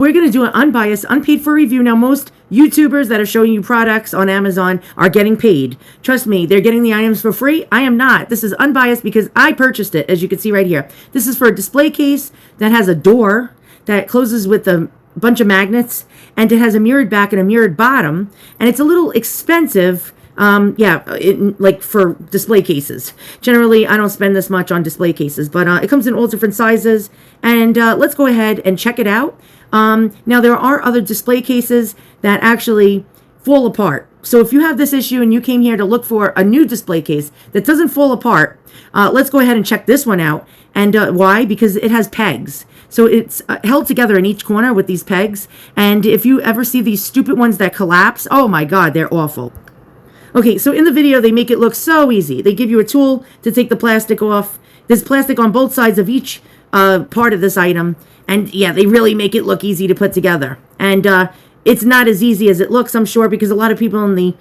We're going to do an unbiased, unpaid for review. Now, most YouTubers that are showing you products on Amazon are getting paid. Trust me, they're getting the items for free. I am not. This is unbiased because I purchased it, as you can see right here. This is for a display case that has a door that closes with a bunch of magnets, and it has a mirrored back and a mirrored bottom, and it's a little expensive. Like for display cases. Generally, I don't spend this much on display cases, but it comes in all different sizes. And let's go ahead and check it out. Now, there are other display cases that actually fall apart. So if you have this issue and you came here to look for a new display case that doesn't fall apart, let's go ahead and check this one out. And why? Because it has pegs. So it's held together in each corner with these pegs. And if you ever see these stupid ones that collapse, oh my God, they're awful. Okay, so in the video, they make it look so easy. They give you a tool to take the plastic off. There's plastic on both sides of each part of this item. And yeah, they really make it look easy to put together. And it's not as easy as it looks, I'm sure, because a lot of people in the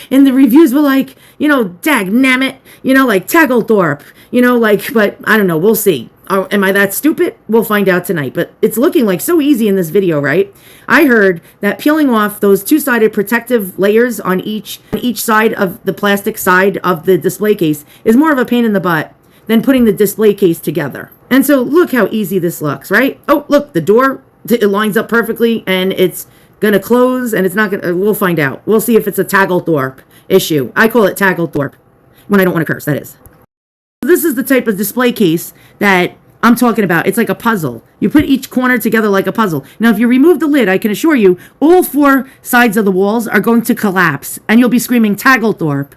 reviews were like, you know, dag nammit, you know, like Tagglethorpe, you know, like, but I don't know, we'll see. Am I that stupid? We'll find out tonight. But it's looking like so easy in this video, right? I heard that peeling off those two-sided protective layers on each side of the plastic side of the display case is more of a pain in the butt than putting the display case together. And so look how easy this looks, right? Oh, look, the door, it lines up perfectly, and it's gonna close, and it's not gonna, we'll find out. We'll see if it's a Tagglethorpe issue. I call it Tagglethorpe when I don't want to curse, that is. This is the type of display case that I'm talking about. It's like a puzzle. You put each corner together like a puzzle. Now, if you remove the lid, I can assure you, all four sides of the walls are going to collapse, and you'll be screaming Tagglethorpe.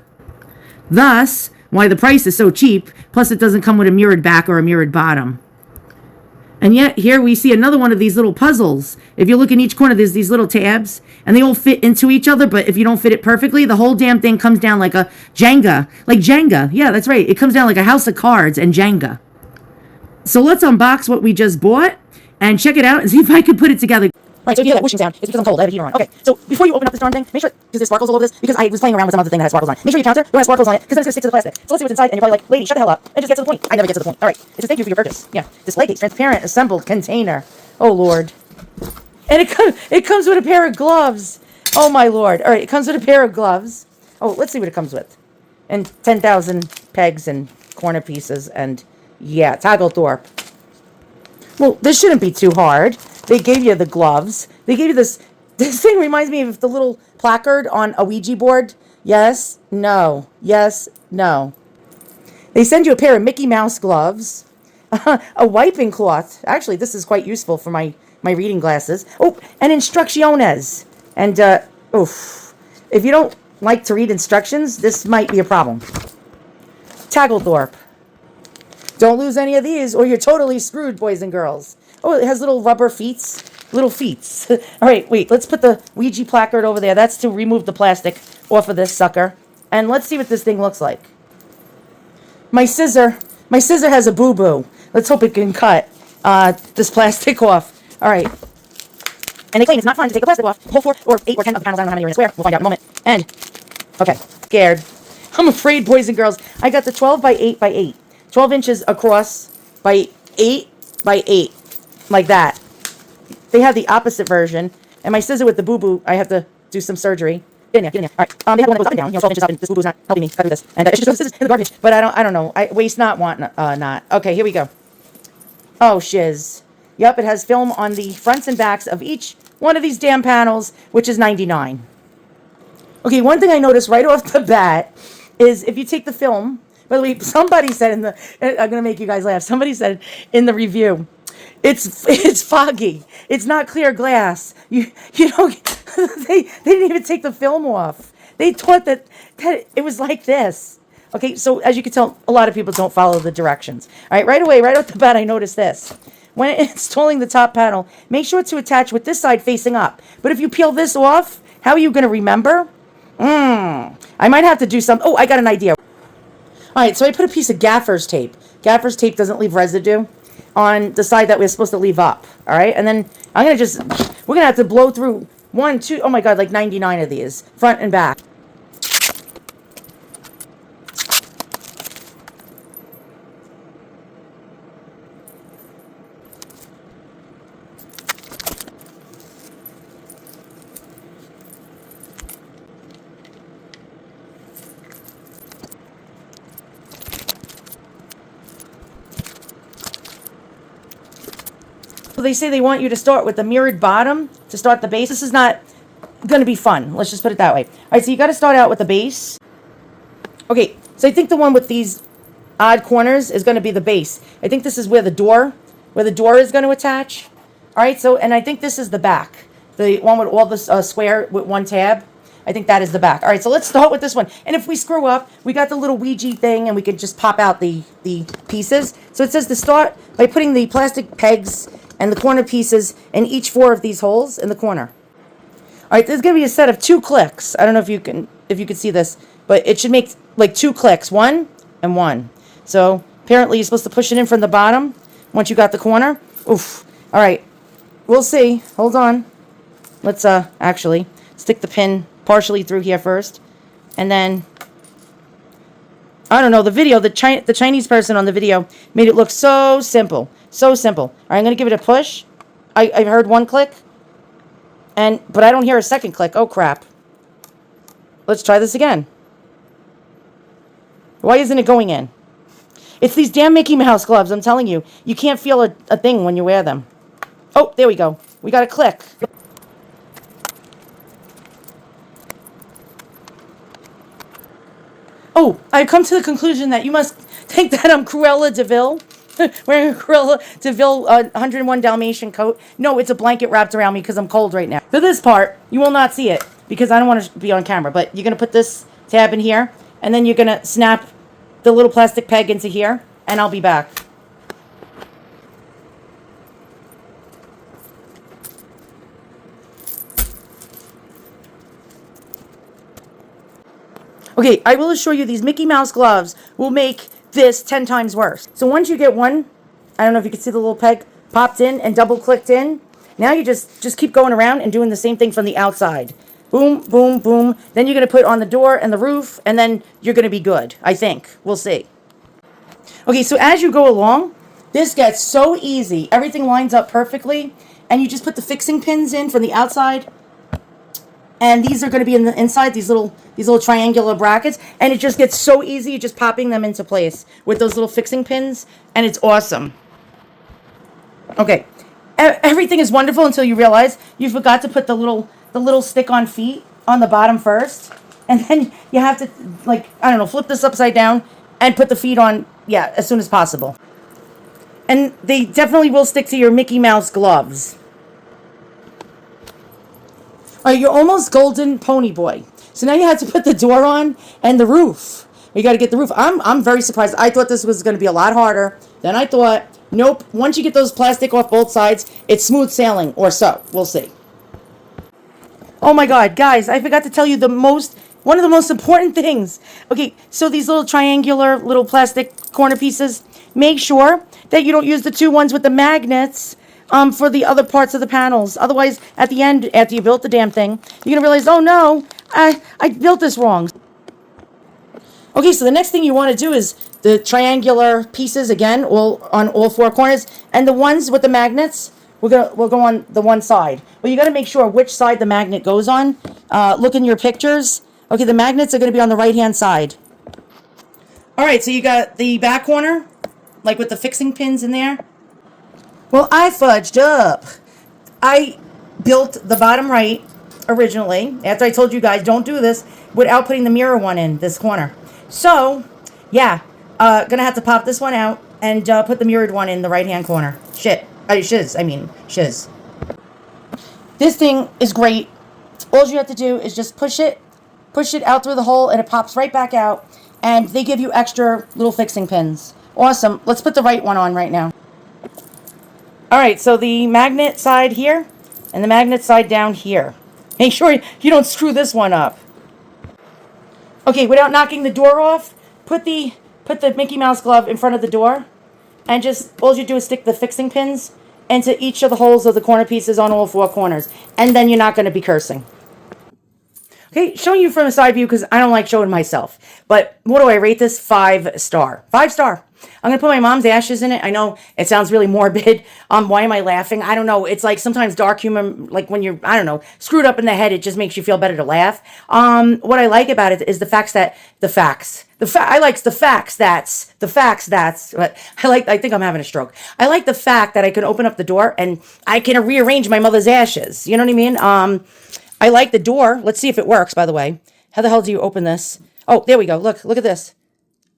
Thus, why the price is so cheap, plus it doesn't come with a mirrored back or a mirrored bottom. And yet, here we see another one of these little puzzles. If you look in each corner, there's these little tabs, and they all fit into each other, but if you don't fit it perfectly, the whole damn thing comes down like a Jenga. Like Jenga. Yeah, that's right. It comes down like a house of cards and Jenga. So let's unbox what we just bought and check it out and see if I can put it together. All right, so if you hear that whooshing sound, it's because I'm cold. I have a heater on. Okay, so before you open up this darn thing, make sure, because there's sparkles all over this, because I was playing around with some other thing that has sparkles on it. Make sure your counter don't have sparkles on it, because then it's going to stick to the plastic. So let's see what's inside, and you're probably like, lady, shut the hell up, and just get to the point. I never get to the point. All right, it says thank you for your purchase. Yeah, display case, transparent, assembled container. Oh, Lord. And it comes with a pair of gloves. Oh, my Lord. All right, it comes with a pair of gloves. Oh, let's see what it comes with. And 10,000 pegs and corner pieces, and yeah, Tagglethorpe. Well, this shouldn't be too hard. They gave you the gloves. They gave you this. This thing reminds me of the little placard on a Ouija board. Yes, no. Yes, no. They send you a pair of Mickey Mouse gloves. A wiping cloth. Actually, this is quite useful for my reading glasses. Oh, and instrucciones. And, if you don't like to read instructions, this might be a problem. Tagglethorpe. Don't lose any of these or you're totally screwed, boys and girls. Oh, it has little rubber feet. Little feet. All right, wait. Let's put the Ouija placard over there. That's to remove the plastic off of this sucker. And let's see what this thing looks like. My scissor has a boo-boo. Let's hope it can cut this plastic off. All right. And they claim it's not fun to take the plastic off. Whole 4 or 8 or 10 of the panels. I don't know how many are in a square. We'll find out in a moment. And, okay, scared. I'm afraid, boys and girls. I got the 12 by 8 by 8. 12 inches across by 8 by 8. Like that. They have the opposite version. And my scissor with the boo-boo, I have to do some surgery. Get in there. All right. They have one that goes up and down. 12 inches up, and this boo-boo's not helping me cut through this. And it's just scissors in the garbage. But I don't know. Waste not, want not. Okay, here we go. Oh, shiz. Yep, it has film on the fronts and backs of each one of these damn panels, which is $99. Okay, one thing I noticed right off the bat is if you take the film. By the way, somebody said I'm going to make you guys laugh. Somebody said in the review, it's foggy. It's not clear glass. You know, they didn't even take the film off. They thought that it was like this. Okay, so as you can tell, a lot of people don't follow the directions. All right, right away, right off the bat, I noticed this. When installing the top panel, make sure to attach with this side facing up. But if you peel this off, how are you going to remember? I might have to do some. Oh, I got an idea. All right, so I put a piece of gaffer's tape. Gaffer's tape doesn't leave residue on the side that we're supposed to leave up. All right, and then we're going to have to blow through 1, 2, oh my God, like 99 of these, front and back. So they say they want you to start with the mirrored bottom to start the base. This is not going to be fun. Let's just put it that way. All right, so you got to start out with the base. Okay, so I think the one with these odd corners is going to be the base. I think this is where the door is going to attach. All right, so, and I think this is the back. The one with all the square with one tab. I think that is the back. All right, so let's start with this one. And if we screw up, we got the little Ouija thing, and we can just pop out the pieces. So it says to start by putting the plastic pegs and the corner pieces in each 4 of these holes in the corner. All right, there's going to be a set of 2 clicks. I don't know if you can see this, but it should make like 2 clicks, 1 and 1. So apparently you're supposed to push it in from the bottom once you got the corner. Oof. All right, we'll see. Hold on. Let's actually stick the pin partially through here first, and then I don't know, the video, the Chinese person on the video made it look so simple. So simple. All right, I'm going to give it a push. I've heard 1 click, but I don't hear a second click. Oh, crap. Let's try this again. Why isn't it going in? It's these damn Mickey Mouse gloves, I'm telling you. You can't feel a thing when you wear them. Oh, there we go. We got a click. Oh, I've come to the conclusion that you must think that I'm Cruella de Vil, wearing a Cruella de Vil 101 Dalmatian coat. No, it's a blanket wrapped around me because I'm cold right now. For this part, you will not see it because I don't want to be on camera, but you're going to put this tab in here, and then you're going to snap the little plastic peg into here, and I'll be back. Okay, I will assure you these Mickey Mouse gloves will make this 10 times worse. So once you get one, I don't know if you can see the little peg popped in and double clicked in. Now you just keep going around and doing the same thing from the outside. Boom, boom, boom. Then you're going to put on the door and the roof, and then you're going to be good, I think. We'll see. Okay, so as you go along, this gets so easy. Everything lines up perfectly, and you just put the fixing pins in from the outside. And these are going to be in the inside, these little triangular brackets. And it just gets so easy, just popping them into place with those little fixing pins. And it's awesome. Okay. Everything is wonderful until you realize you forgot to put the little stick-on feet on the bottom first. And then you have to, like, I don't know, flip this upside down and put the feet on, yeah, as soon as possible. And they definitely will stick to your Mickey Mouse gloves. All right, you're almost golden pony boy. So now you have to put the door on and the roof. You got to get the roof. I'm very surprised. I thought this was going to be a lot harder than I thought. Nope. Once you get those plastic off both sides, it's smooth sailing, or so. We'll see. Oh my God, guys, I forgot to tell you one of the most important things. Okay, so these little triangular little plastic corner pieces, make sure that you don't use the 2 ones with the magnets for the other parts of the panels. Otherwise, at the end, after you built the damn thing, you're going to realize, oh no, I built this wrong. Okay, so the next thing you want to do is the triangular pieces, again, on all 4 corners. And the ones with the magnets, we'll go on the one side. But you got to make sure which side the magnet goes on. Look in your pictures. Okay, the magnets are going to be on the right-hand side. All right, so you got the back corner, like with the fixing pins in there. Well, I fudged up. I built the bottom right originally, after I told you guys don't do this, without putting the mirror one in this corner. So, yeah, gonna have to pop this one out and put the mirrored one in the right-hand corner. Shiz. This thing is great. All you have to do is just push it out through the hole, and it pops right back out, and they give you extra little fixing pins. Awesome. Let's put the right one on right now. All right, so the magnet side here and the magnet side down here. Make sure you don't screw this one up. Okay, without knocking the door off, put the Mickey Mouse glove in front of the door, and just all you do is stick the fixing pins into each of the holes of the corner pieces on all 4 corners, and then you're not going to be cursing. Okay, showing you from a side view because I don't like showing myself. But what do I rate this? 5 star. 5 star. I'm going to put my mom's ashes in it. I know it sounds really morbid. Why am I laughing? I don't know. It's like sometimes dark humor, like when you're, I don't know, screwed up in the head, it just makes you feel better to laugh. What I like about it is I like the facts that's, but I think I'm having a stroke. I like the fact that I can open up the door and I can rearrange my mother's ashes. You know what I mean? I like the door. Let's see if it works, by the way. How the hell do you open this? Oh, there we go. Look at this.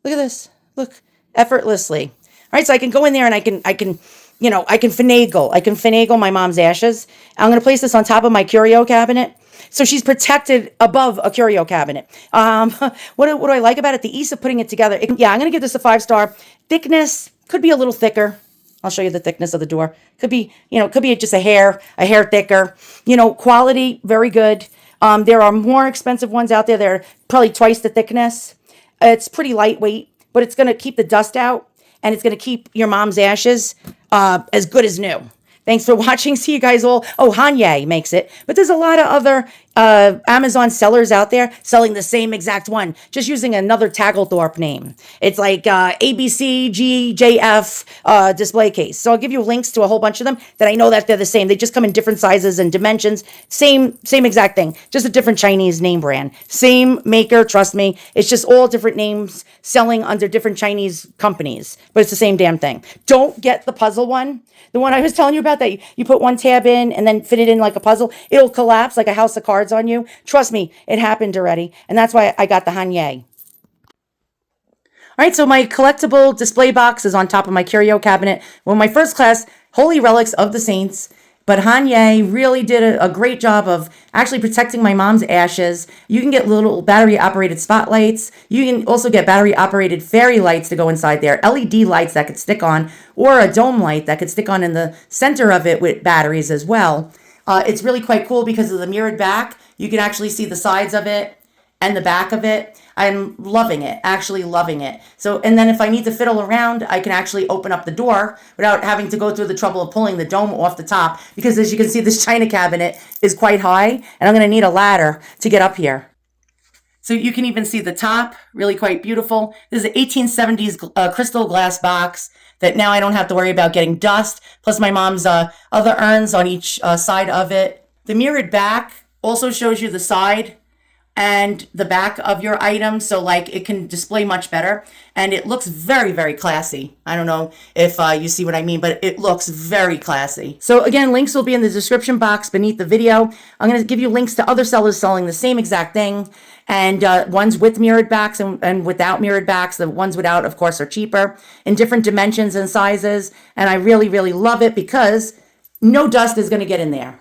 Look at this. Look, effortlessly. All right, so I can go in there and I can finagle. I can finagle my mom's ashes. I'm going to place this on top of my curio cabinet. So she's protected above a curio cabinet. What do I like about it? The ease of putting it together. I'm going to give this a 5-star. Thickness could be a little thicker. I'll show you the thickness of the door. Could be just a hair thicker. Quality, very good. There are more expensive ones out there. They're probably twice the thickness. It's pretty lightweight, but it's going to keep the dust out, and it's going to keep your mom's ashes as good as new. Thanks for watching. See you guys all. Oh, Hanyee makes it. But there's a lot of other Amazon sellers out there selling the same exact one, just using another Taglethorpe name. It's like ABCGJF display case. So I'll give you links to a whole bunch of them that I know that they're the same. They just come in different sizes and dimensions. Same exact thing. Just a different Chinese name brand. Same maker, trust me. It's just all different names selling under different Chinese companies. But it's the same damn thing. Don't get the puzzle one. The one I was telling you about that you put one tab in and then fit it in like a puzzle. It'll collapse like a house of cards on you. Trust me, it happened already. And that's why I got the Hanyee. All right, so my collectible display box is on top of my curio cabinet. Well, my first class, Holy Relics of the Saints. But Hanyee really did a great job of actually protecting my mom's ashes. You can get little battery-operated spotlights. You can also get battery-operated fairy lights to go inside there, LED lights that could stick on, or a dome light that could stick on in the center of it with batteries as well. It's really quite cool because of the mirrored back. You can actually see the sides of it and the back of it. I'm loving it, actually loving it. So, and then if I need to fiddle around, I can actually open up the door without having to go through the trouble of pulling the dome off the top, because as you can see, this china cabinet is quite high, and I'm going to need a ladder to get up here. So you can even see the top, really quite beautiful. This is an 1870s crystal glass box that now I don't have to worry about getting dust, plus my mom's other urns on each side of it. The mirrored back also shows you the side and the back of your item, so like it can display much better, and it looks very, very classy. I don't know if you see what I mean, but it looks very classy. So again, links will be in the description box beneath the video. I'm going to give you links to other sellers selling the same exact thing, and ones with mirrored backs and without mirrored backs. The ones without, of course, are cheaper in different dimensions and sizes, and I really, really love it because no dust is going to get in there.